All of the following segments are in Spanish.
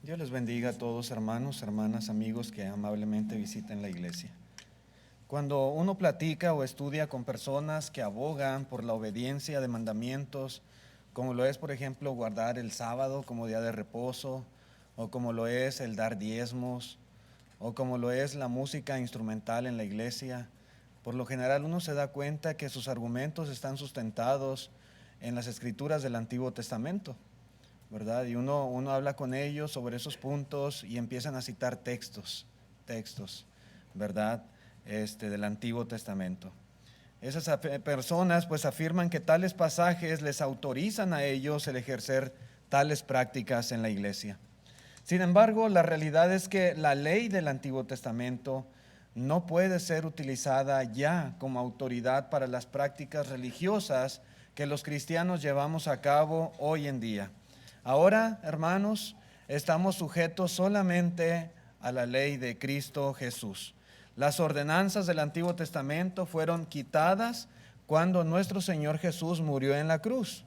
Dios les bendiga a todos, hermanos, hermanas, amigos que amablemente visiten la iglesia. Cuando uno platica o estudia con personas que abogan por la obediencia de mandamientos, como lo es, por ejemplo, guardar el sábado como día de reposo, o como lo es el dar diezmos, o como lo es la música instrumental en la iglesia, por lo general uno se da cuenta que sus argumentos están sustentados en las escrituras del Antiguo Testamento, ¿verdad? Y uno habla con ellos sobre esos puntos y empiezan a citar textos, ¿verdad? Del Antiguo Testamento. Esas personas pues afirman que tales pasajes les autorizan a ellos el ejercer tales prácticas en la iglesia. Sin embargo, la realidad es que la ley del Antiguo Testamento no puede ser utilizada ya como autoridad para las prácticas religiosas que los cristianos llevamos a cabo hoy en día. Ahora, hermanos, estamos sujetos solamente a la ley de Cristo Jesús. Las ordenanzas del Antiguo Testamento fueron quitadas cuando nuestro Señor Jesús murió en la cruz.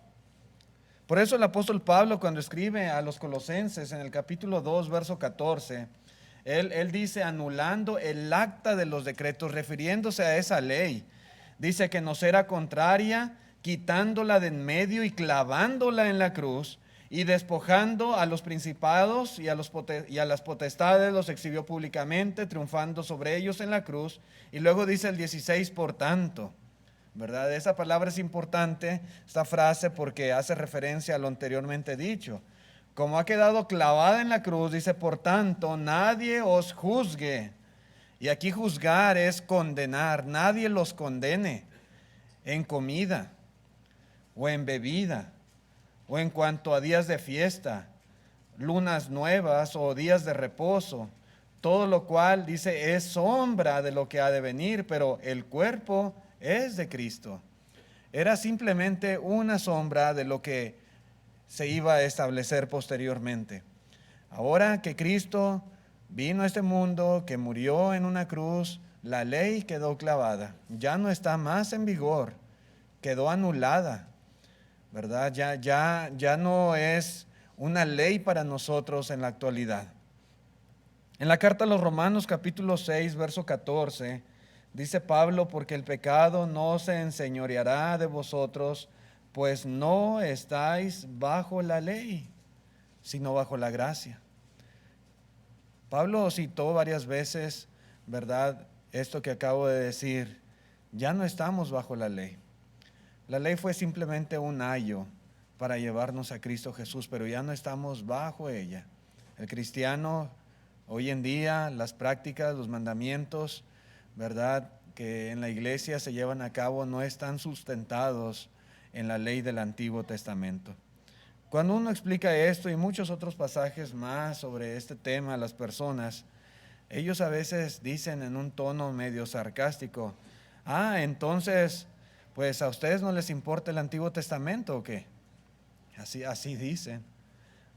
Por eso el apóstol Pablo, cuando escribe a los Colosenses en el capítulo 2, verso 14, él dice, anulando el acta de los decretos, refiriéndose a esa ley, dice que nos era contraria, quitándola de en medio y clavándola en la cruz, y despojando a los principados y a las potestades, los exhibió públicamente, triunfando sobre ellos en la cruz. Y luego dice el 16, por tanto, ¿verdad? Esa palabra es importante, esta frase, porque hace referencia a lo anteriormente dicho. Como ha quedado clavada en la cruz, dice, por tanto, nadie os juzgue. Y aquí juzgar es condenar. Nadie los condene en comida o en bebida o en cuanto a días de fiesta, lunas nuevas o días de reposo. Todo lo cual, dice, es sombra de lo que ha de venir, pero el cuerpo es de Cristo. Era simplemente una sombra de lo que se iba a establecer posteriormente. Ahora que Cristo vino a este mundo, que murió en una cruz, la ley quedó clavada, ya no está más en vigor, quedó anulada, ¿verdad? Ya no es una ley para nosotros en la actualidad. En la carta a los Romanos capítulo 6, verso 14, dice Pablo, porque el pecado no se enseñoreará de vosotros, pues no estáis bajo la ley, sino bajo la gracia. Pablo citó varias veces, ¿verdad? Esto que acabo de decir, ya no estamos bajo la ley. La ley fue simplemente un ayo para llevarnos a Cristo Jesús, pero ya no estamos bajo ella. El cristiano, hoy en día, las prácticas, los mandamientos, ¿verdad?, que en la iglesia se llevan a cabo no están sustentados en la ley del Antiguo Testamento. Cuando uno explica esto y muchos otros pasajes más sobre este tema a las personas, ellos a veces dicen en un tono medio sarcástico, entonces, pues a ustedes no les importa el Antiguo Testamento o qué. Así dicen,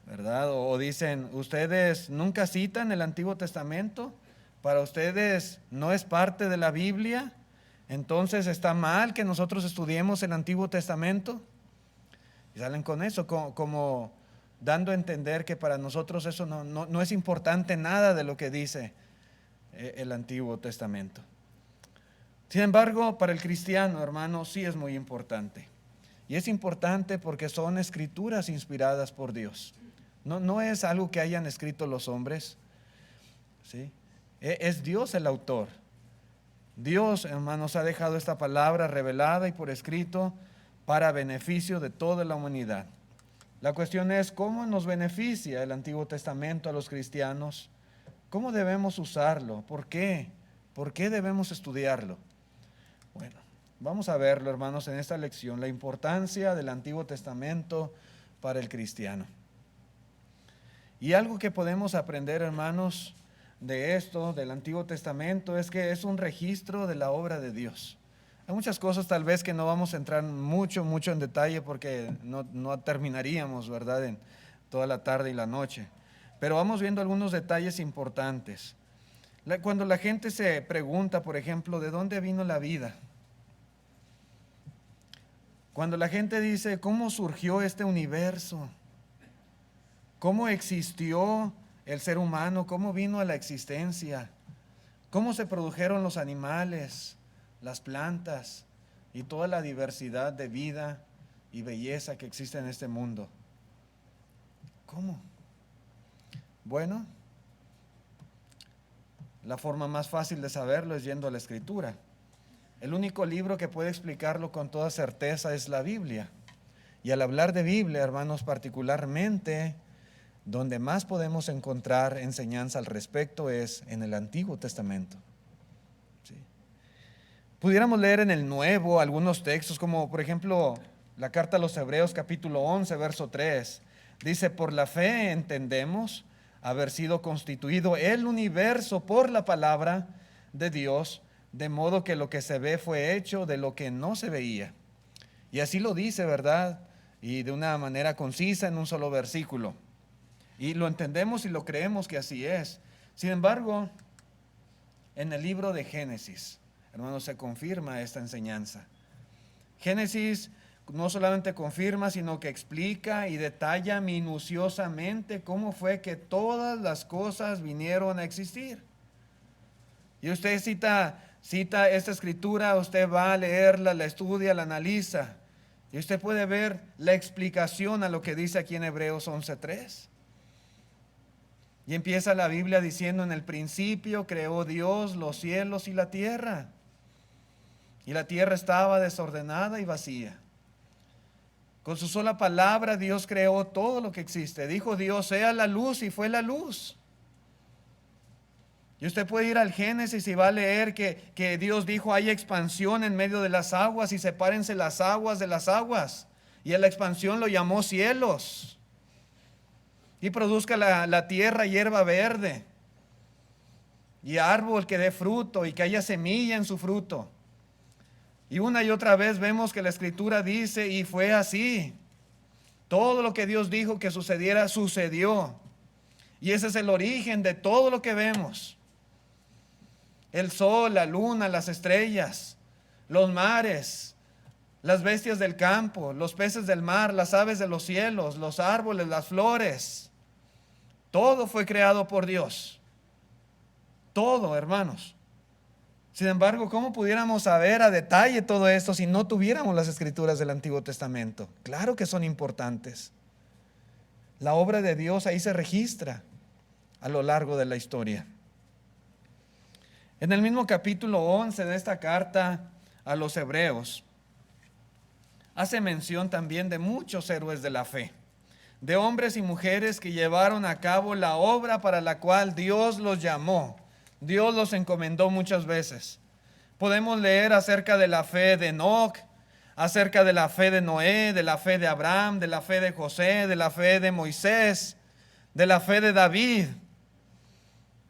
¿verdad? O dicen, ustedes nunca citan el Antiguo Testamento, para ustedes no es parte de la Biblia, entonces está mal que nosotros estudiemos el Antiguo Testamento. Y salen con eso, como dando a entender que para nosotros eso no es importante nada de lo que dice el Antiguo Testamento. Sin embargo, para el cristiano, hermano, sí es muy importante. Y es importante porque son escrituras inspiradas por Dios. No es algo que hayan escrito los hombres, ¿sí? Es Dios el autor. Dios, hermanos, ha dejado esta palabra revelada y por escrito para beneficio de toda la humanidad. La cuestión es, ¿cómo nos beneficia el Antiguo Testamento a los cristianos? ¿Cómo debemos usarlo? ¿Por qué? ¿Por qué debemos estudiarlo? Bueno, vamos a verlo, hermanos, en esta lección, la importancia del Antiguo Testamento para el cristiano. Y algo que podemos aprender, hermanos, de esto, del Antiguo Testamento, es que es un registro de la obra de Dios. Hay muchas cosas tal vez que no vamos a entrar mucho en detalle porque no terminaríamos, ¿verdad?, en toda la tarde y la noche. Pero vamos viendo algunos detalles importantes. Cuando la gente se pregunta, por ejemplo, ¿de dónde vino la vida? Cuando la gente dice, ¿cómo surgió este universo? ¿Cómo existió el ser humano, cómo vino a la existencia, cómo se produjeron los animales, las plantas y toda la diversidad de vida y belleza que existe en este mundo. ¿Cómo? Bueno, la forma más fácil de saberlo es yendo a la Escritura. El único libro que puede explicarlo con toda certeza es la Biblia. Y al hablar de Biblia, hermanos, particularmente, donde más podemos encontrar enseñanza al respecto es en el Antiguo Testamento. ¿Sí? Pudiéramos leer en el Nuevo algunos textos, como por ejemplo la carta a los Hebreos capítulo 11, verso 3. Dice, por la fe entendemos haber sido constituido el universo por la palabra de Dios, de modo que lo que se ve fue hecho de lo que no se veía. Y así lo dice, ¿verdad? Y de una manera concisa en un solo versículo. Y lo entendemos y lo creemos que así es. Sin embargo, en el libro de Génesis, hermanos, se confirma esta enseñanza. Génesis no solamente confirma, sino que explica y detalla minuciosamente cómo fue que todas las cosas vinieron a existir. Y usted cita esta escritura, usted va a leerla, la estudia, la analiza, y usted puede ver la explicación a lo que dice aquí en Hebreos 11:3. Y empieza la Biblia diciendo, en el principio creó Dios los cielos y la tierra. Y la tierra estaba desordenada y vacía. Con su sola palabra Dios creó todo lo que existe. Dijo Dios, sea la luz, y fue la luz. Y usted puede ir al Génesis y va a leer que Dios dijo, hay expansión en medio de las aguas y sepárense las aguas de las aguas. Y a la expansión lo llamó cielos. Y produzca la tierra hierba verde y árbol que dé fruto y que haya semilla en su fruto. Y una y otra vez vemos que la Escritura dice, y fue así. Todo lo que Dios dijo que sucediera, sucedió. Y ese es el origen de todo lo que vemos. El sol, la luna, las estrellas, los mares, las bestias del campo, los peces del mar, las aves de los cielos, los árboles, las flores. Todo fue creado por Dios. Todo, hermanos. Sin embargo, ¿cómo pudiéramos saber a detalle todo esto si no tuviéramos las escrituras del Antiguo Testamento? Claro que son importantes. La obra de Dios ahí se registra a lo largo de la historia. En el mismo capítulo 11 de esta carta a los Hebreos, hace mención también de muchos héroes de la fe, de hombres y mujeres que llevaron a cabo la obra para la cual Dios los llamó. Dios los encomendó muchas veces. Podemos leer acerca de la fe de Enoc, acerca de la fe de Noé, de la fe de Abraham, de la fe de José, de la fe de Moisés, de la fe de David,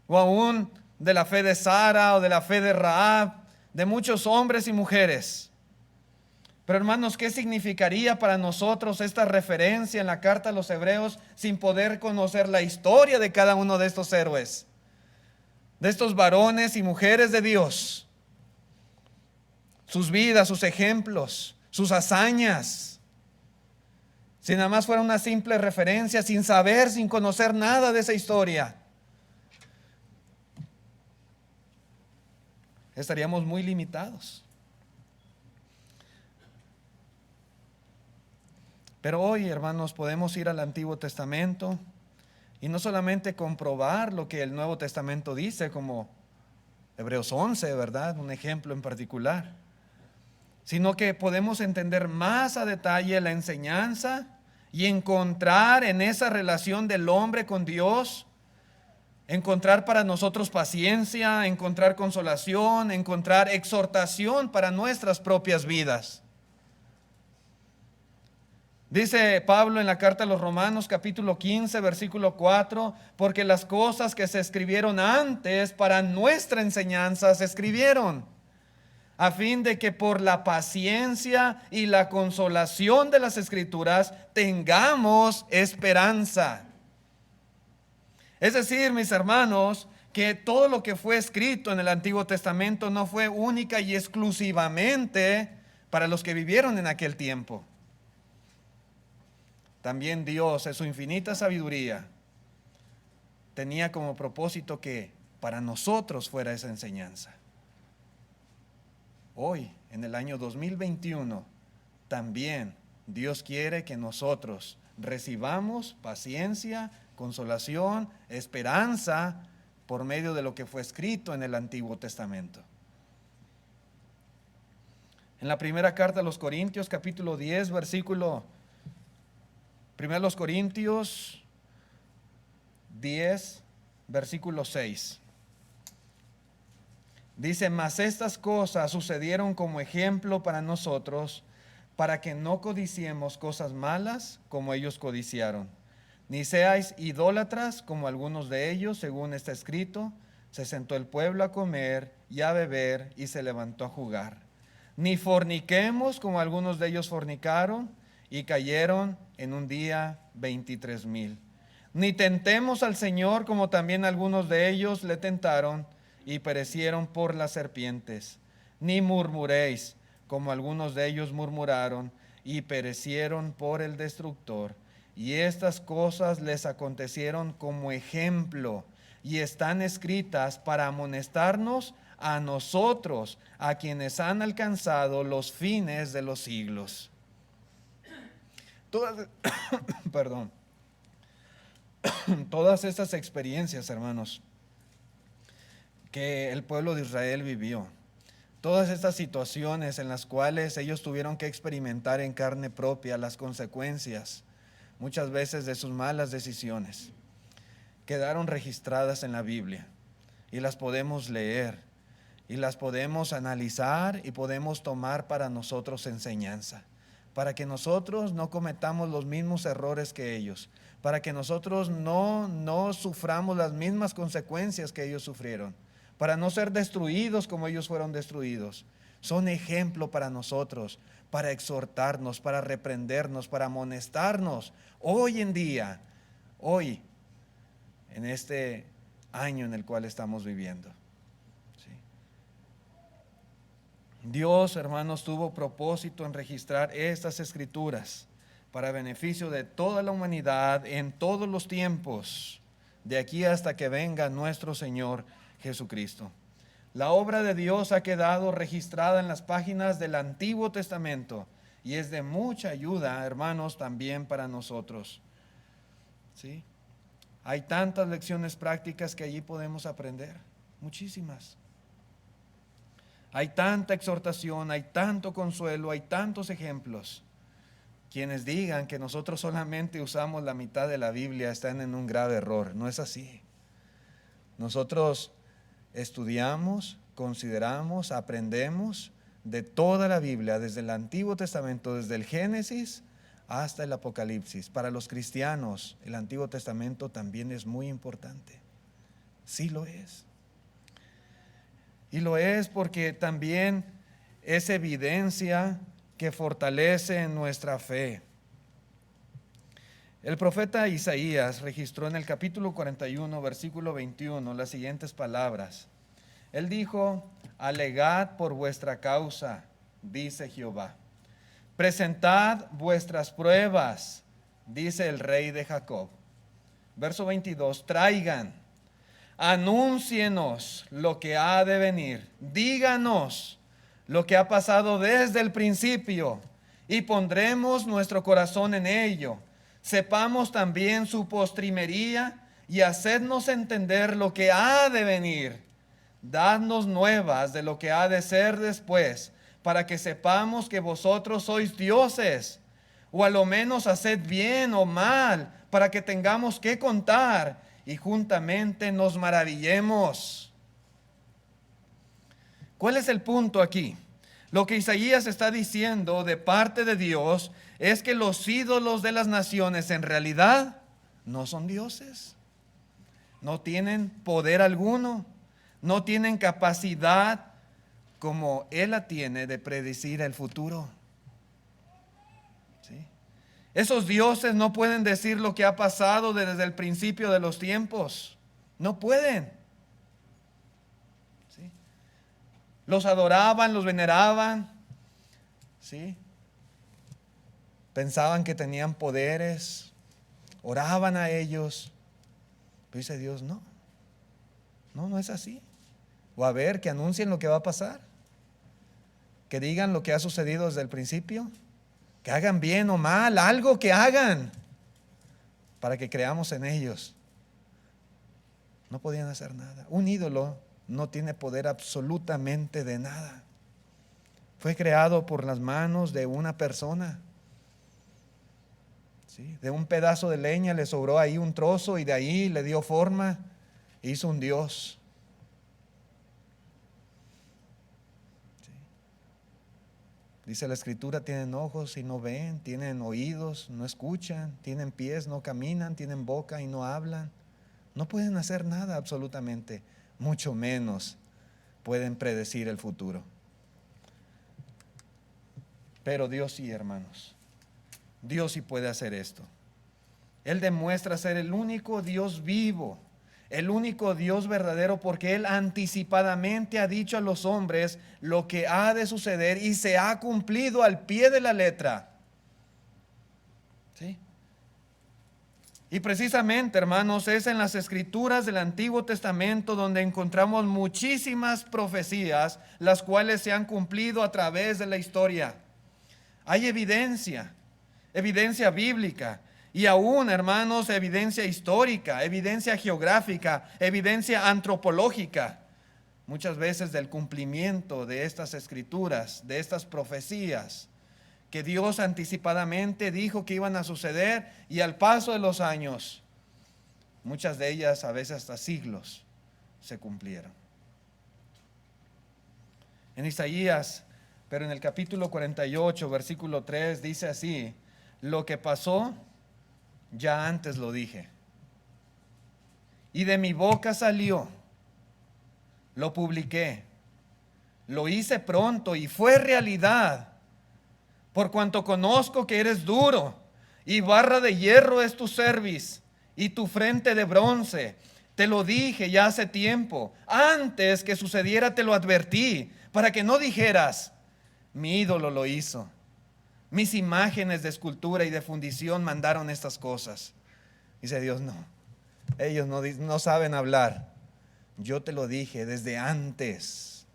o aún de la fe de Sara o de la fe de Rahab, de muchos hombres y mujeres. Pero hermanos, ¿qué significaría para nosotros esta referencia en la carta a los Hebreos sin poder conocer la historia de cada uno de estos héroes? De estos varones y mujeres de Dios, sus vidas, sus ejemplos, sus hazañas. Si nada más fuera una simple referencia, sin saber, sin conocer nada de esa historia, estaríamos muy limitados. Pero hoy, hermanos, podemos ir al Antiguo Testamento y no solamente comprobar lo que el Nuevo Testamento dice, como Hebreos 11, ¿verdad? Un ejemplo en particular. Sino que podemos entender más a detalle la enseñanza y encontrar en esa relación del hombre con Dios, encontrar para nosotros paciencia, encontrar consolación, encontrar exhortación para nuestras propias vidas. Dice Pablo en la carta a los Romanos capítulo 15 versículo 4, porque las cosas que se escribieron antes para nuestra enseñanza se escribieron, a fin de que por la paciencia y la consolación de las Escrituras tengamos esperanza. Es decir, mis hermanos, que todo lo que fue escrito en el Antiguo Testamento no fue única y exclusivamente para los que vivieron en aquel tiempo. También Dios, en su infinita sabiduría, tenía como propósito que para nosotros fuera esa enseñanza. Hoy, en el año 2021, también Dios quiere que nosotros recibamos paciencia, consolación, esperanza por medio de lo que fue escrito en el Antiguo Testamento. En la primera carta a los Corintios, capítulo 10, versículo 1 Corintios 10, versículo 6. Dice: mas estas cosas sucedieron como ejemplo para nosotros, para que no codiciemos cosas malas como ellos codiciaron, ni seáis idólatras como algunos de ellos, según está escrito: se sentó el pueblo a comer y a beber y se levantó a jugar. Ni forniquemos como algunos de ellos fornicaron y cayeron en un día 23,000. Ni tentemos al Señor como también algunos de ellos le tentaron y perecieron por las serpientes. Ni murmuréis como algunos de ellos murmuraron y perecieron por el destructor. Y estas cosas les acontecieron como ejemplo y están escritas para amonestarnos a nosotros, a quienes han alcanzado los fines de los siglos. Todas estas experiencias, hermanos, que el pueblo de Israel vivió, todas estas situaciones en las cuales ellos tuvieron que experimentar en carne propia las consecuencias, muchas veces de sus malas decisiones, quedaron registradas en la Biblia y las podemos leer y las podemos analizar y podemos tomar para nosotros enseñanza, para que nosotros no cometamos los mismos errores que ellos, para que nosotros no suframos las mismas consecuencias que ellos sufrieron, para no ser destruidos como ellos fueron destruidos. Son ejemplo para nosotros, para exhortarnos, para reprendernos, para amonestarnos. Hoy en día, hoy, en este año en el cual estamos viviendo. ¿Sí? Dios, hermanos, tuvo propósito en registrar estas escrituras para beneficio de toda la humanidad en todos los tiempos, de aquí hasta que venga nuestro Señor Jesucristo. La obra de Dios ha quedado registrada en las páginas del Antiguo Testamento y es de mucha ayuda, hermanos, también para nosotros. ¿Sí? Hay tantas lecciones prácticas que allí podemos aprender, muchísimas. Hay tanta exhortación, hay tanto consuelo, hay tantos ejemplos. Quienes digan que nosotros solamente usamos la mitad de la Biblia están en un grave error. No es así. Nosotros estudiamos, consideramos, aprendemos de toda la Biblia, desde el Antiguo Testamento, desde el Génesis hasta el Apocalipsis. Para los cristianos, el Antiguo Testamento también es muy importante. Sí lo es. Y lo es porque también es evidencia que fortalece en nuestra fe. El profeta Isaías registró en el capítulo 41, versículo 21, las siguientes palabras. Él dijo: alegad por vuestra causa, dice Jehová. Presentad vuestras pruebas, dice el Rey de Jacob. Verso 22, traigan, anúncienos lo que ha de venir, díganos lo que ha pasado desde el principio, y pondremos nuestro corazón en ello. Sepamos también su postrimería y hacednos entender lo que ha de venir. Dadnos nuevas de lo que ha de ser después, para que sepamos que vosotros sois dioses, o a lo menos haced bien o mal, para que tengamos que contar y juntamente nos maravillemos. ¿Cuál es el punto aquí? Lo que Isaías está diciendo de parte de Dios es que los ídolos de las naciones en realidad no son dioses, no tienen poder alguno, no tienen capacidad como Él la tiene de predecir el futuro. ¿Sí? Esos dioses no pueden decir lo que ha pasado desde el principio de los tiempos, no pueden. ¿Sí? Los adoraban, los veneraban, ¿sí? Pensaban que tenían poderes, oraban a ellos, Pero dice Dios, no, no es así. O a ver, que anuncien lo que va a pasar, que digan lo que ha sucedido desde el principio, que hagan bien o mal, algo que hagan, para que creamos en ellos. No podían hacer nada. Un ídolo no tiene poder absolutamente de nada. Fue creado por las manos de una persona. ¿Sí? De un pedazo de leña le sobró ahí un trozo y de ahí le dio forma e hizo un Dios. ¿Sí? Dice la Escritura, tienen ojos y no ven, tienen oídos, no escuchan, tienen pies, no caminan, tienen boca y no hablan. No pueden hacer nada absolutamente, mucho menos pueden predecir el futuro. Pero Dios sí, hermanos. Dios sí puede hacer esto. Él demuestra ser el único Dios vivo, el único Dios verdadero, porque Él anticipadamente ha dicho a los hombres lo que ha de suceder y se ha cumplido al pie de la letra. ¿Sí? Y precisamente, hermanos, es en las Escrituras del Antiguo Testamento donde encontramos muchísimas profecías, las cuales se han cumplido a través de la historia. Hay evidencia bíblica y aún, hermanos, evidencia histórica, evidencia geográfica, evidencia antropológica, muchas veces del cumplimiento de estas escrituras, de estas profecías que Dios anticipadamente dijo que iban a suceder, y al paso de los años, muchas de ellas, a veces hasta siglos, se cumplieron. En Isaías, pero en el capítulo 48, versículo 3, dice así: lo que pasó, ya antes lo dije, y de mi boca salió, lo publiqué, lo hice pronto y fue realidad, por cuanto conozco que eres duro, y barra de hierro es tu cerviz, y tu frente de bronce. Te lo dije ya hace tiempo, antes que sucediera te lo advertí, para que no dijeras, mi ídolo lo hizo. Mis imágenes de escultura y de fundición mandaron estas cosas. Dice Dios, no, ellos no saben hablar. Yo te lo dije desde antes.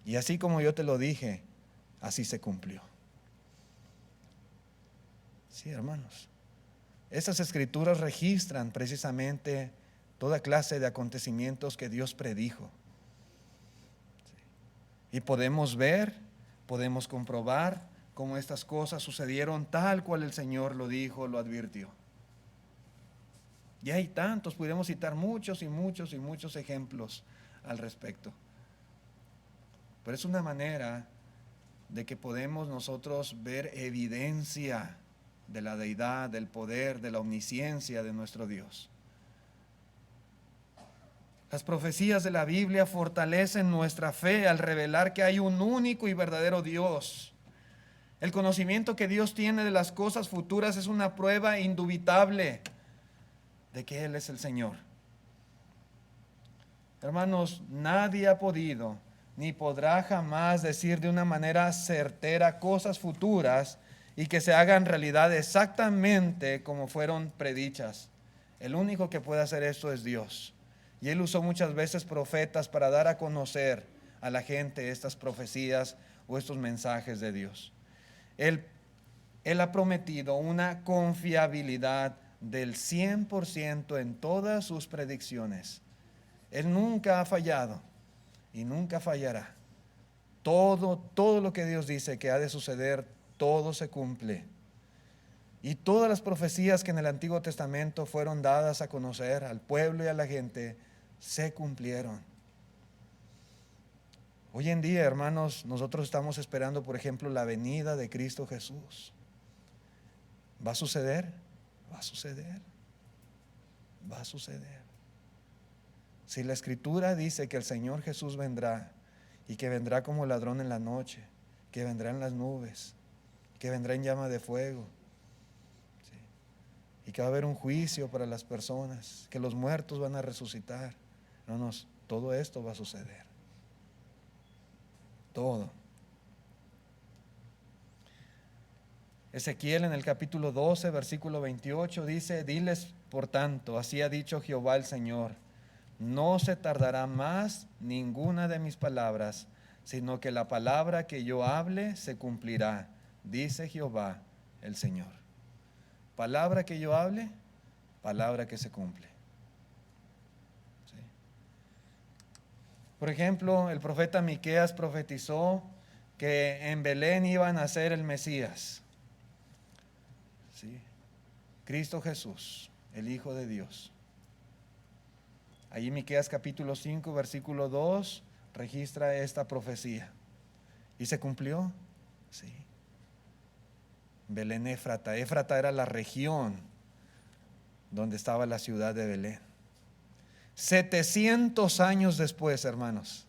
Y así como yo te lo dije, así se cumplió. Sí, hermanos. Estas escrituras registran precisamente toda clase de acontecimientos que Dios predijo. Y podemos ver, podemos comprobar cómo estas cosas sucedieron tal cual el Señor lo dijo, lo advirtió. Y hay tantos, podemos citar muchos y muchos y muchos ejemplos al respecto. Pero es una manera de que podemos nosotros ver evidencia de la deidad, del poder, de la omnisciencia de nuestro Dios. Las profecías de la Biblia fortalecen nuestra fe al revelar que hay un único y verdadero Dios. El conocimiento que Dios tiene de las cosas futuras es una prueba indubitable de que Él es el Señor. Hermanos, nadie ha podido ni podrá jamás decir de una manera certera cosas futuras y que se hagan realidad exactamente como fueron predichas. El único que puede hacer esto es Dios. Y Él usó muchas veces profetas para dar a conocer a la gente estas profecías o estos mensajes de Dios. Él ha prometido una confiabilidad del 100% en todas sus predicciones. Él nunca ha fallado y nunca fallará. Todo lo que Dios dice que ha de suceder, todo se cumple. Y todas las profecías que en el Antiguo Testamento fueron dadas a conocer al pueblo y a la gente, se cumplieron. Hoy en día, hermanos, nosotros estamos esperando, por ejemplo, la venida de Cristo Jesús. ¿Va a suceder? Va a suceder. Va a suceder. Si la Escritura dice que el Señor Jesús vendrá y que vendrá como ladrón en la noche, que vendrá en las nubes, que vendrá en llama de fuego, ¿sí? Y que va a haber un juicio para las personas, que los muertos van a resucitar. Hermanos, todo esto va a suceder. Todo. Ezequiel en el capítulo 12, versículo 28 dice: diles por tanto, así ha dicho Jehová el Señor, no se tardará más ninguna de mis palabras, sino que la palabra que yo hable se cumplirá, dice Jehová el Señor. Palabra que yo hable, palabra que se cumple. ¿Sí? Por ejemplo, el profeta Miqueas profetizó que en Belén iba a nacer el Mesías. ¿Sí? Cristo Jesús, el Hijo de Dios. Allí Miqueas capítulo 5, versículo 2 registra esta profecía. ¿Y se cumplió? Sí. Belén Éfrata. Éfrata era la región donde estaba la ciudad de Belén. 700 años después, hermanos,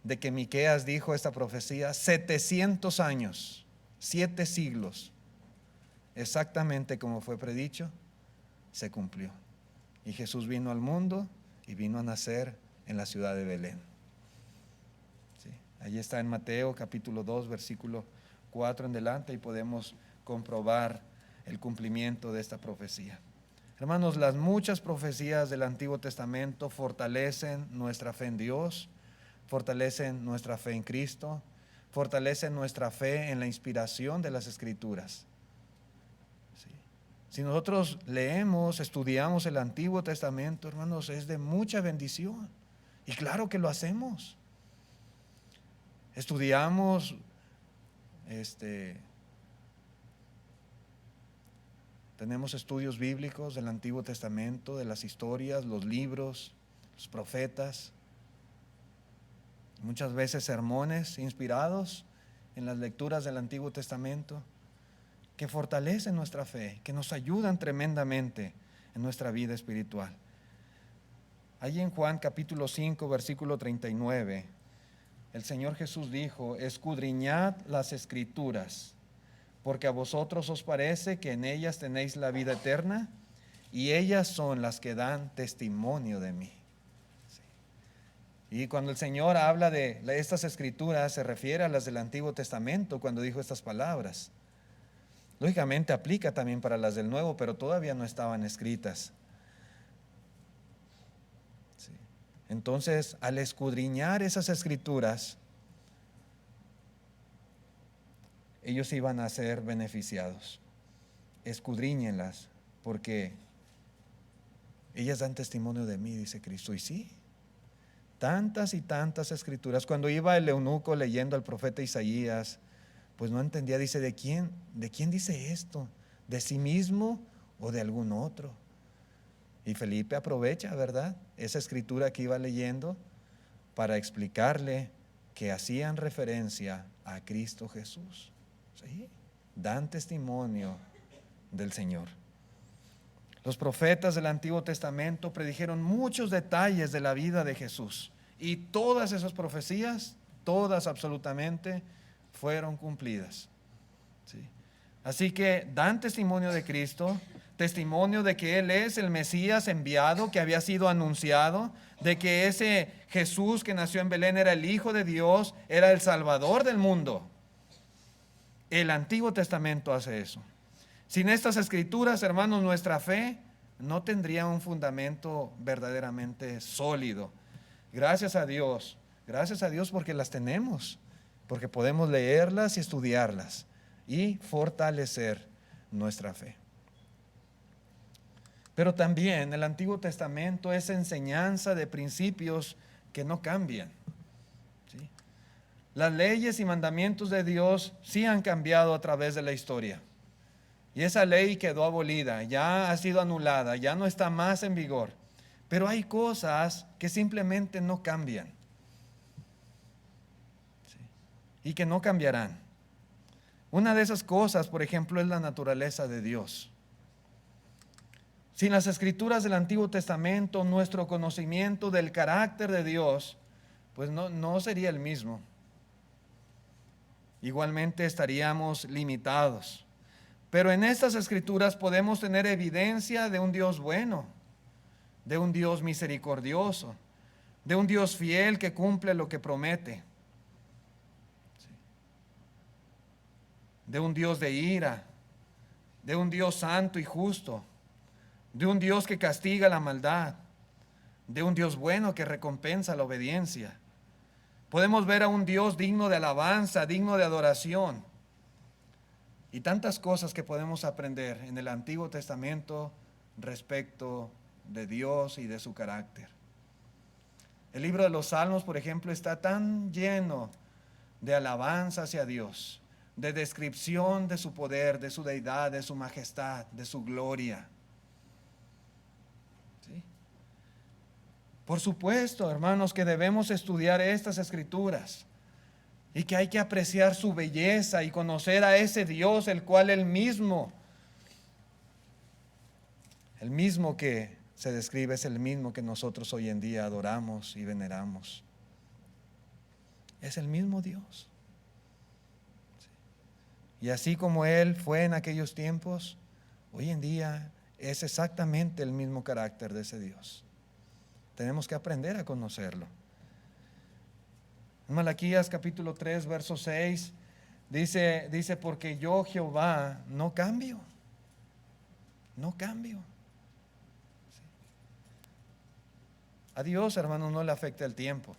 de que Miqueas dijo esta profecía, 700 años, 7 siglos, exactamente como fue predicho, se cumplió. Y Jesús vino al mundo y vino a nacer en la ciudad de Belén. ¿Sí? Allí está en Mateo capítulo 2, versículo 4 en adelante, y podemos comprobar el cumplimiento de esta profecía. Hermanos, las muchas profecías del Antiguo Testamento fortalecen nuestra fe en Dios, fortalecen nuestra fe en Cristo, fortalecen nuestra fe en la inspiración de las Escrituras. ¿Sí? Si nosotros leemos, estudiamos el Antiguo Testamento, hermanos, es de mucha bendición. Y claro que lo hacemos. Estudiamos, tenemos estudios bíblicos del Antiguo Testamento, de las historias, los libros, los profetas. Muchas veces sermones inspirados en las lecturas del Antiguo Testamento que fortalecen nuestra fe, que nos ayudan tremendamente en nuestra vida espiritual. Allí en Juan capítulo 5, versículo 39, el Señor Jesús dijo: escudriñad las Escrituras, porque a vosotros os parece que en ellas tenéis la vida eterna, y ellas son las que dan testimonio de mí. Y cuando el Señor habla de estas Escrituras, se refiere a las del Antiguo Testamento cuando dijo estas palabras. Lógicamente aplica también para las del Nuevo, pero todavía no estaban escritas. Sí. Entonces, al escudriñar esas Escrituras, ellos iban a ser beneficiados. Escudriñenlas, porque ellas dan testimonio de mí, dice Cristo. Y sí, tantas y tantas Escrituras. Cuando iba el eunuco leyendo al profeta Isaías, pues no entendía, dice: ¿de quién dice esto? ¿De sí mismo o de algún otro? Y Felipe aprovecha, ¿verdad?, esa escritura que iba leyendo para explicarle que hacían referencia a Cristo Jesús. ¿Sí? Dan testimonio del Señor. Los profetas del Antiguo Testamento predijeron muchos detalles de la vida de Jesús, y todas esas profecías, todas absolutamente, fueron cumplidas. ¿Sí? Así que dan testimonio de Cristo, testimonio de que Él es el Mesías enviado, que había sido anunciado, de que ese Jesús que nació en Belén era el Hijo de Dios, era el Salvador del mundo. El Antiguo Testamento hace eso. Sin estas Escrituras, hermanos, nuestra fe no tendría un fundamento verdaderamente sólido. Gracias a Dios porque las tenemos, porque podemos leerlas y estudiarlas y fortalecer nuestra fe. Pero también el Antiguo Testamento es enseñanza de principios que no cambian. ¿Sí? Las leyes y mandamientos de Dios sí han cambiado a través de la historia. Y esa ley quedó abolida, ya ha sido anulada, ya no está más en vigor. Pero hay cosas que simplemente no cambian. ¿Sí? Y que no cambiarán. Una de esas cosas, por ejemplo, es la naturaleza de Dios. Sin las Escrituras del Antiguo Testamento, nuestro conocimiento del carácter de Dios, pues no sería el mismo. Igualmente estaríamos limitados. Pero en estas Escrituras podemos tener evidencia de un Dios bueno, de un Dios misericordioso, de un Dios fiel que cumple lo que promete, de un Dios de ira, de un Dios santo y justo, de un Dios que castiga la maldad, de un Dios bueno que recompensa la obediencia. Podemos ver a un Dios digno de alabanza, digno de adoración. Y tantas cosas que podemos aprender en el Antiguo Testamento respecto de Dios y de su carácter. El libro de los Salmos, por ejemplo, está tan lleno de alabanza hacia Dios, de descripción de su poder, de su deidad, de su majestad, de su gloria. ¿Sí? Por supuesto, hermanos, que debemos estudiar estas escrituras y que hay que apreciar su belleza y conocer a ese Dios, el cual el mismo que se describe es el mismo que nosotros hoy en día adoramos y veneramos. Es el mismo Dios. Y así como Él fue en aquellos tiempos, hoy en día es exactamente el mismo carácter de ese Dios. Tenemos que aprender a conocerlo. En Malaquías capítulo 3, verso 6, dice, porque yo Jehová no cambio. No cambio. A Dios, hermano, no le afecta el tiempo.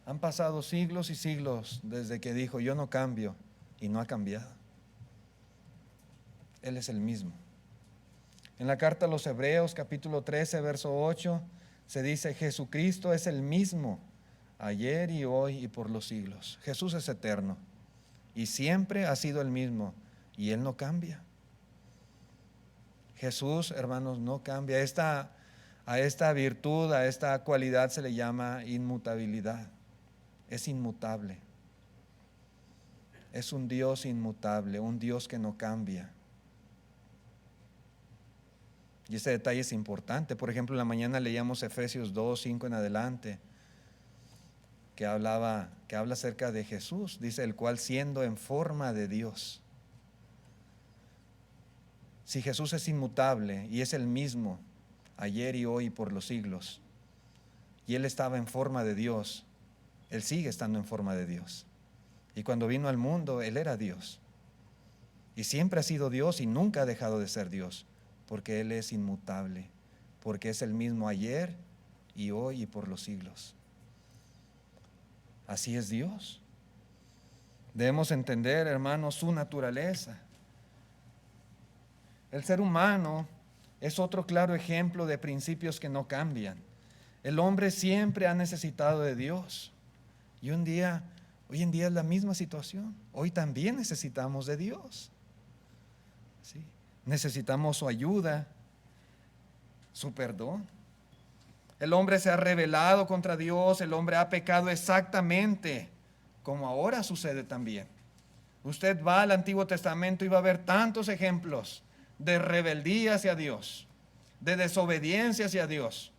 Han pasado siglos y siglos desde que dijo, yo no cambio, y no ha cambiado. Él es el mismo. En la carta a los Hebreos, capítulo 13, verso 8, se dice, Jesucristo es el mismo, ayer y hoy y por los siglos. Jesús es eterno, y siempre ha sido el mismo, y Él no cambia. Jesús, hermanos, no cambia. A esta virtud, a esta cualidad se le llama inmutabilidad. Es inmutable. Es un Dios inmutable, un Dios que no cambia. Y este detalle es importante. Por ejemplo, en la mañana leíamos Efesios 2, 5 en adelante, que habla acerca de Jesús. Dice, el cual siendo en forma de Dios. Si Jesús es inmutable y es el mismo ayer y hoy por los siglos, y Él estaba en forma de Dios, Él sigue estando en forma de Dios. Y cuando vino al mundo, Él era Dios. Y siempre ha sido Dios y nunca ha dejado de ser Dios, porque Él es inmutable, porque es el mismo ayer y hoy y por los siglos. Así es Dios. Debemos entender, hermanos, su naturaleza. El ser humano es otro claro ejemplo de principios que no cambian. El hombre siempre ha necesitado de Dios. Y hoy en día es la misma situación. Hoy también necesitamos de Dios. ¿Sí? Necesitamos su ayuda, su perdón. El hombre se ha rebelado contra Dios, el hombre ha pecado exactamente como ahora sucede también. Usted va al Antiguo Testamento y va a ver tantos ejemplos de rebeldía hacia Dios, de desobediencia hacia Dios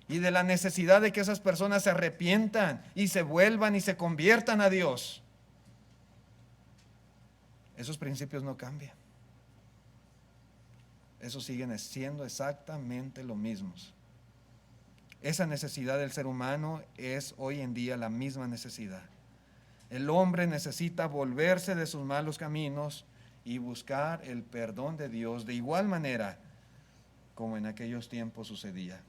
y de la necesidad de que esas personas se arrepientan y se vuelvan y se conviertan a Dios. Esos principios no cambian. Esos siguen siendo exactamente los mismos. Esa necesidad del ser humano es hoy en día la misma necesidad. El hombre necesita volverse de sus malos caminos y buscar el perdón de Dios de igual manera como en aquellos tiempos sucedía.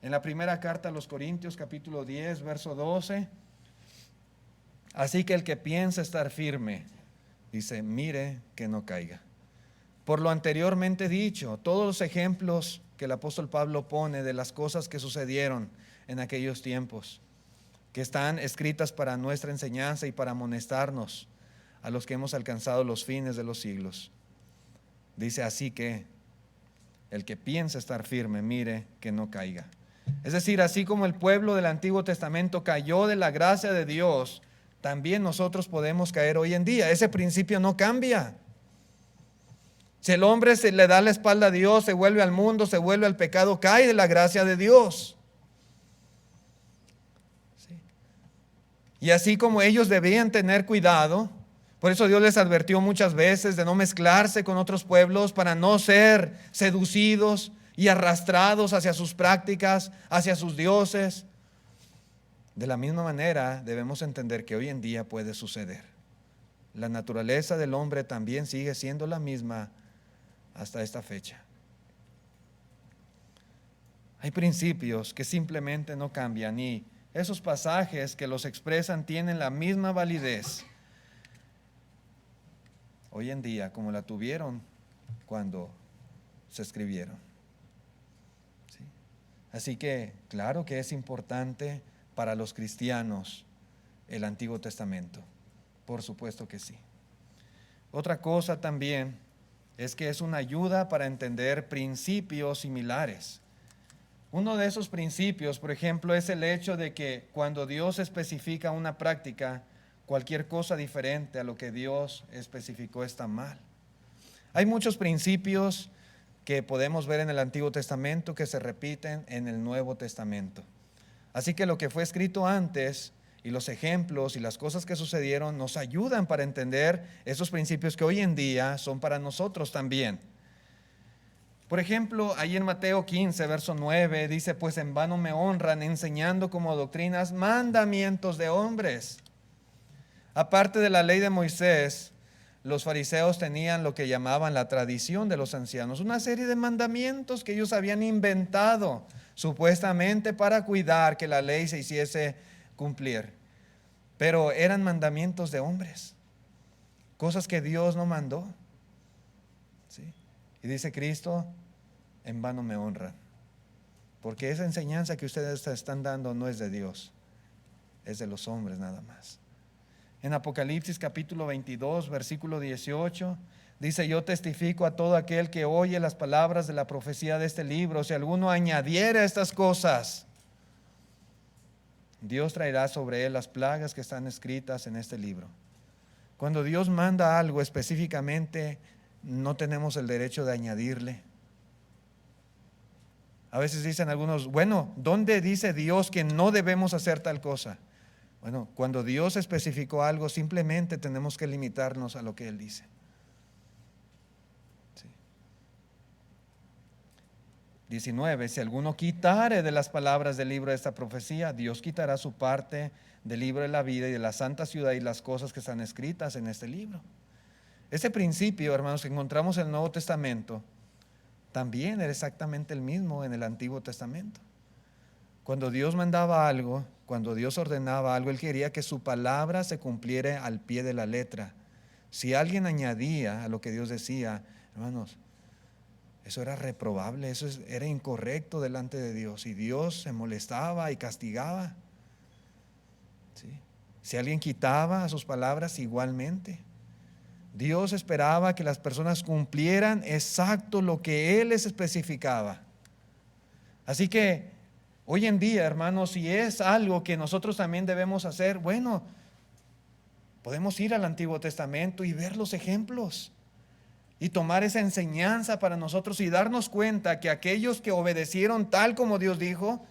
En la primera carta a los Corintios, capítulo 10, verso 12, así que el que piensa estar firme, dice, mire que no caiga. Por lo anteriormente dicho, todos los ejemplos que el apóstol Pablo pone de las cosas que sucedieron en aquellos tiempos, que están escritas para nuestra enseñanza y para amonestarnos a los que hemos alcanzado los fines de los siglos. Dice, así que el que piensa estar firme, mire que no caiga. Es decir, así como el pueblo del Antiguo Testamento cayó de la gracia de Dios, también nosotros podemos caer hoy en día. Ese principio no cambia. Si el hombre se le da la espalda a Dios, se vuelve al mundo, se vuelve al pecado, cae de la gracia de Dios. ¿Sí? Y así como ellos debían tener cuidado, por eso Dios les advirtió muchas veces de no mezclarse con otros pueblos para no ser seducidos y arrastrados hacia sus prácticas, hacia sus dioses. De la misma manera debemos entender que hoy en día puede suceder La naturaleza del hombre también sigue siendo la misma hasta esta fecha. Hay principios que simplemente no cambian y esos pasajes que los expresan tienen la misma validez hoy en día como la tuvieron cuando se escribieron. ¿Sí? Así que claro que es importante para los cristianos el Antiguo Testamento, por supuesto que sí. Otra cosa también es que es una ayuda para entender principios similares. Uno de esos principios, por ejemplo, es el hecho de que cuando Dios especifica una práctica, cualquier cosa diferente a lo que Dios especificó está mal. Hay muchos principios que podemos ver en el Antiguo Testamento que se repiten en el Nuevo Testamento. Así que lo que fue escrito antes y los ejemplos y las cosas que sucedieron nos ayudan para entender esos principios que hoy en día son para nosotros también. Por ejemplo, ahí en Mateo 15, verso 9, dice, pues en vano me honran enseñando como doctrinas mandamientos de hombres. Aparte de la ley de Moisés, los fariseos tenían lo que llamaban la tradición de los ancianos, una serie de mandamientos que ellos habían inventado supuestamente para cuidar que la ley se hiciese cumplir. Pero eran mandamientos de hombres, cosas que Dios no mandó. ¿Sí? Y dice Cristo, en vano me honran, porque esa enseñanza que ustedes están dando no es de Dios, es de los hombres nada más. En Apocalipsis capítulo 22, versículo 18, dice, yo testifico a todo aquel que oye las palabras de la profecía de este libro, si alguno añadiera estas cosas, Dios traerá sobre él las plagas que están escritas en este libro. Cuando Dios manda algo específicamente, no tenemos el derecho de añadirle. A veces dicen algunos, bueno, ¿dónde dice Dios que no debemos hacer tal cosa? Bueno, cuando Dios especificó algo, simplemente tenemos que limitarnos a lo que Él dice. Sí. 19, si alguno quitare de las palabras del libro de esta profecía, Dios quitará su parte del libro de la vida y de la santa ciudad y las cosas que están escritas en este libro. Ese principio, hermanos, que encontramos en el Nuevo Testamento, también era exactamente el mismo en el Antiguo Testamento. Cuando Dios mandaba algo, cuando Dios ordenaba algo, Él quería que su palabra se cumpliera al pie de la letra. Si alguien añadía a lo que Dios decía, hermanos, eso era reprobable, eso era incorrecto delante de Dios. Y Dios se molestaba y castigaba. ¿Sí? Si alguien quitaba a sus palabras, igualmente. Dios esperaba que las personas cumplieran exacto lo que Él les especificaba. Así que hoy en día, hermanos, si es algo que nosotros también debemos hacer, bueno, podemos ir al Antiguo Testamento y ver los ejemplos y tomar esa enseñanza para nosotros y darnos cuenta que aquellos que obedecieron tal como Dios dijo,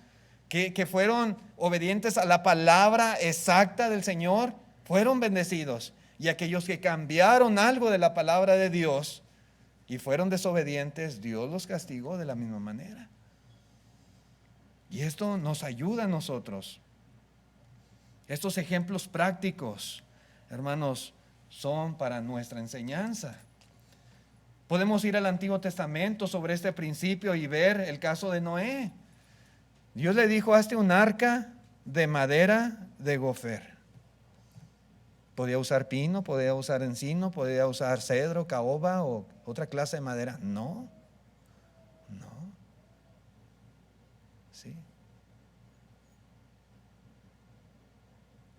que fueron obedientes a la palabra exacta del Señor, fueron bendecidos. Y aquellos que cambiaron algo de la palabra de Dios y fueron desobedientes, Dios los castigó de la misma manera. Y esto nos ayuda a nosotros. Estos ejemplos prácticos, hermanos, son para nuestra enseñanza. Podemos ir al Antiguo Testamento sobre este principio y ver el caso de Noé. Dios le dijo, hazte un arca de madera de gofer. Podía usar pino, podía usar encino, podía usar cedro, caoba o otra clase de madera. No. Sí.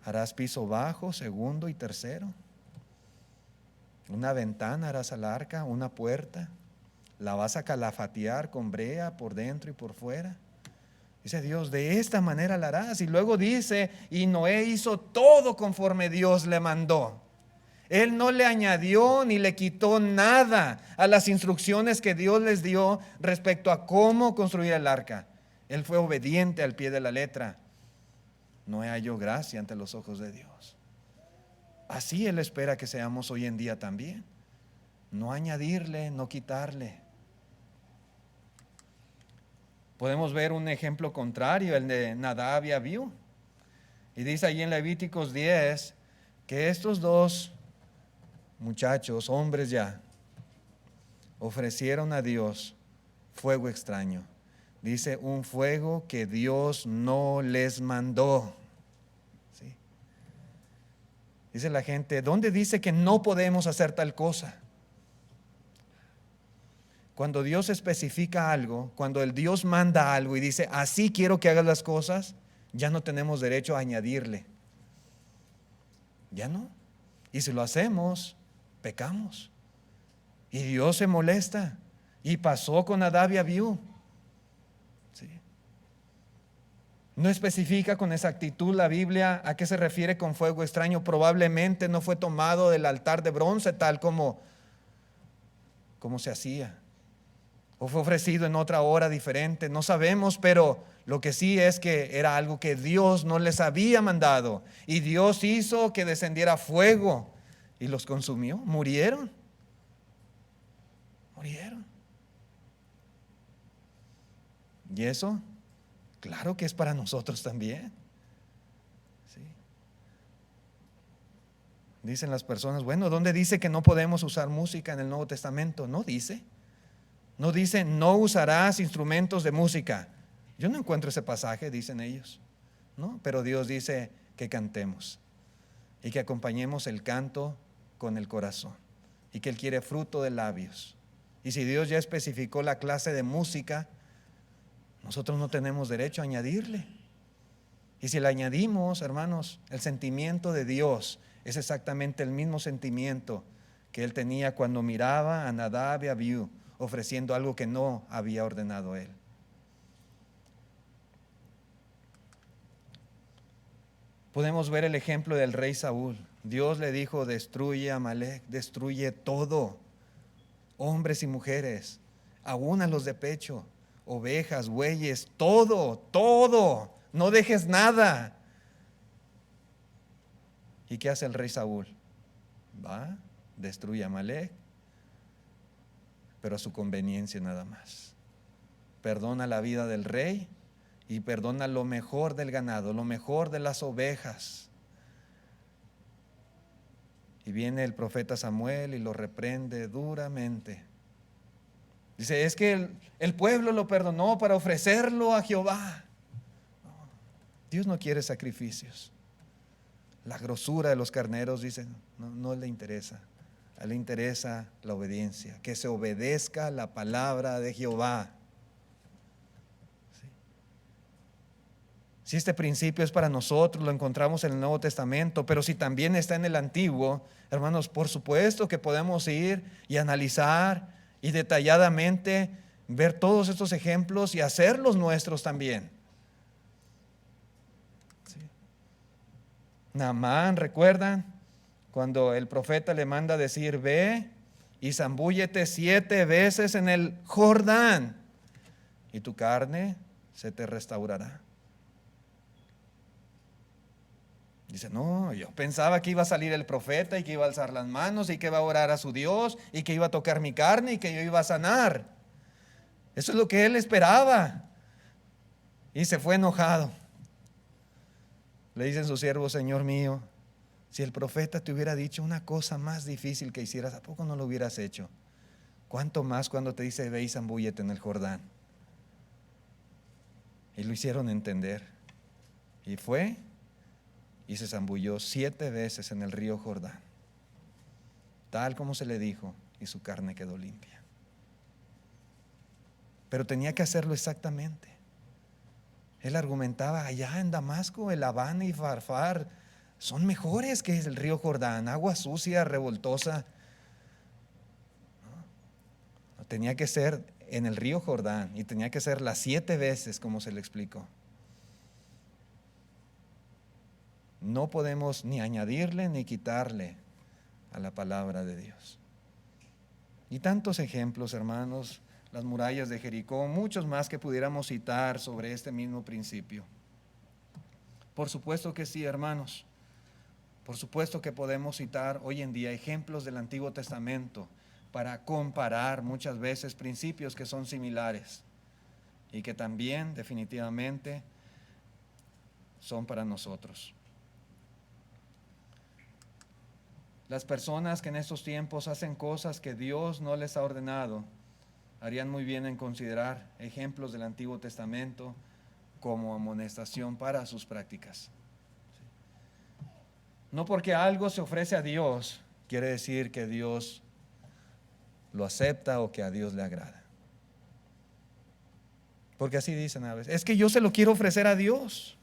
Harás piso bajo, segundo y tercero. Una ventana harás al arca, una puerta. La vas a calafatear con brea por dentro y por fuera. Dice Dios, de esta manera la harás. Y luego dice, y Noé hizo todo conforme Dios le mandó. Él no le añadió ni le quitó nada a las instrucciones que Dios les dio respecto a cómo construir el arca. Él fue obediente al pie de la letra. Noé halló gracia ante los ojos de Dios. Así Él espera que seamos hoy en día también. No añadirle, no quitarle. Podemos ver un ejemplo contrario, el de Nadab y Abiú. Y dice allí en Levíticos 10 que estos dos muchachos, hombres ya, ofrecieron a Dios fuego extraño. Dice, un fuego que Dios no les mandó. ¿Sí? Dice la gente, ¿dónde dice que no podemos hacer tal cosa? Cuando Dios especifica algo, cuando el Dios manda algo y dice, así quiero que hagas las cosas, ya no tenemos derecho a añadirle. Ya no. Y si lo hacemos, pecamos. Y Dios se molesta. Y pasó con Nadab y Abiú. ¿Sí? No especifica con exactitud la Biblia a qué se refiere con fuego extraño. Probablemente no fue tomado del altar de bronce tal como se hacía. O fue ofrecido en otra hora diferente, no sabemos, pero lo que sí es que era algo que Dios no les había mandado. Y Dios hizo que descendiera fuego y los consumió, murieron. Y eso, claro que es para nosotros también. ¿Sí? Dicen las personas, bueno, ¿dónde dice que no podemos usar música en el Nuevo Testamento? No dice. No dice, no usarás instrumentos de música. Yo no encuentro ese pasaje, dicen ellos. ¿No? Pero Dios dice que cantemos y que acompañemos el canto con el corazón y que Él quiere fruto de labios. Y si Dios ya especificó la clase de música, nosotros no tenemos derecho a añadirle. Y si le añadimos, hermanos, el sentimiento de Dios es exactamente el mismo sentimiento que Él tenía cuando miraba a Nadab y Abiú ofreciendo algo que no había ordenado Él. Podemos ver el ejemplo del rey Saúl. Dios le dijo, destruye a Amalek, destruye todo, hombres y mujeres, aún a los de pecho, ovejas, bueyes, todo, no dejes nada. ¿Y qué hace el rey Saúl? Va, destruye a Amalek, pero a su conveniencia nada más. Perdona la vida del rey y perdona lo mejor del ganado, lo mejor de las ovejas. Y viene el profeta Samuel y lo reprende duramente. Dice, es que el pueblo lo perdonó para ofrecerlo a Jehová. No, Dios no quiere sacrificios. La grosura de los carneros, dice, no le interesa. A él le interesa la obediencia, que se obedezca la palabra de Jehová. Si este principio es para nosotros, lo encontramos en el Nuevo Testamento, pero si también está en el Antiguo, hermanos, por supuesto que podemos ir y analizar y detalladamente ver todos estos ejemplos y hacerlos nuestros también. ¿Sí? Naamán, ¿recuerdan? Cuando el profeta le manda decir, ve y zambúllete 7 veces en el Jordán y tu carne se te restaurará. Dice, no, yo pensaba que iba a salir el profeta y que iba a alzar las manos y que iba a orar a su Dios y que iba a tocar mi carne y que yo iba a sanar. Eso es lo que él esperaba. Y se fue enojado. Le dicen sus siervos, Señor mío, si el profeta te hubiera dicho una cosa más difícil que hicieras, ¿a poco no lo hubieras hecho? ¿Cuánto más cuando te dice, ve y zambúllete en el Jordán? Y lo hicieron entender. Y fue y se zambulló 7 veces en el río Jordán, tal como se le dijo, y su carne quedó limpia. Pero tenía que hacerlo exactamente. Él argumentaba, allá en Damasco, el Habana y Farfar son mejores que el río Jordán, agua sucia, revoltosa. No, tenía que ser en el río Jordán y tenía que ser las 7 veces como se le explicó. No podemos ni añadirle ni quitarle a la palabra de Dios. Y tantos ejemplos, hermanos, las murallas de Jericó, muchos más que pudiéramos citar sobre este mismo principio. Por supuesto que sí, hermanos. Por supuesto que podemos citar hoy en día ejemplos del Antiguo Testamento para comparar muchas veces principios que son similares y que también definitivamente son para nosotros. Las personas que en estos tiempos hacen cosas que Dios no les ha ordenado, harían muy bien en considerar ejemplos del Antiguo Testamento como amonestación para sus prácticas. No porque algo se ofrece a Dios, quiere decir que Dios lo acepta o que a Dios le agrada. Porque así dicen a veces, es que yo se lo quiero ofrecer a Dios.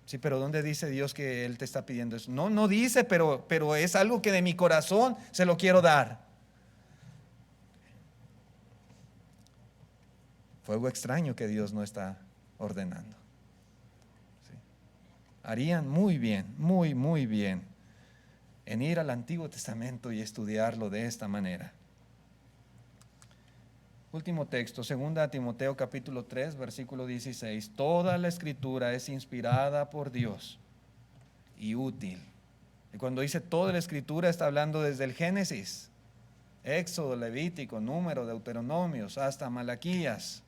Sí, pero ¿dónde dice Dios que Él te está pidiendo eso? No, no dice, pero es algo que de mi corazón se lo quiero dar. Fue algo extraño que Dios no está ordenando. Sí. Harían muy bien, muy bien en ir al Antiguo Testamento y estudiarlo de esta manera. Último texto, 2 Timoteo capítulo 3, versículo 16. Toda la escritura es inspirada por Dios y útil. Y cuando dice toda la escritura está hablando desde el Génesis, Éxodo, Levítico, Número, Deuteronomios, hasta Malaquías.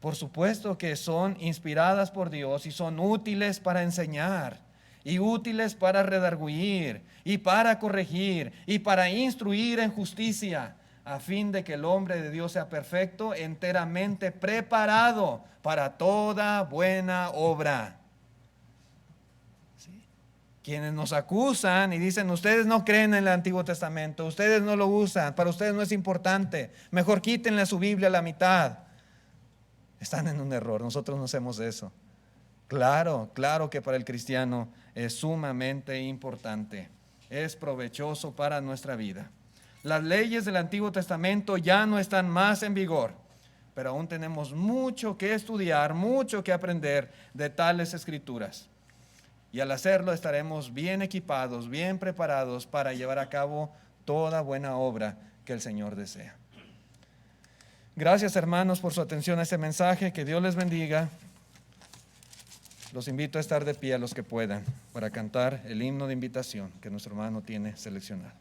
Por supuesto que son inspiradas por Dios y son útiles para enseñar, y útiles para redarguir, y para corregir, y para instruir en justicia, a fin de que el hombre de Dios sea perfecto, enteramente preparado para toda buena obra. ¿Sí? Quienes nos acusan y dicen, ustedes no creen en el Antiguo Testamento, ustedes no lo usan, para ustedes no es importante, mejor quítenle a su Biblia la mitad. Están en un error, nosotros no hacemos eso. Claro que para el cristiano es sumamente importante, es provechoso para nuestra vida. Las leyes del Antiguo Testamento ya no están más en vigor, pero aún tenemos mucho que estudiar, mucho que aprender de tales escrituras. Y al hacerlo estaremos bien equipados, bien preparados para llevar a cabo toda buena obra que el Señor desea. Gracias, hermanos, por su atención a este mensaje. Que Dios les bendiga. Los invito a estar de pie a los que puedan para cantar el himno de invitación que nuestro hermano tiene seleccionado.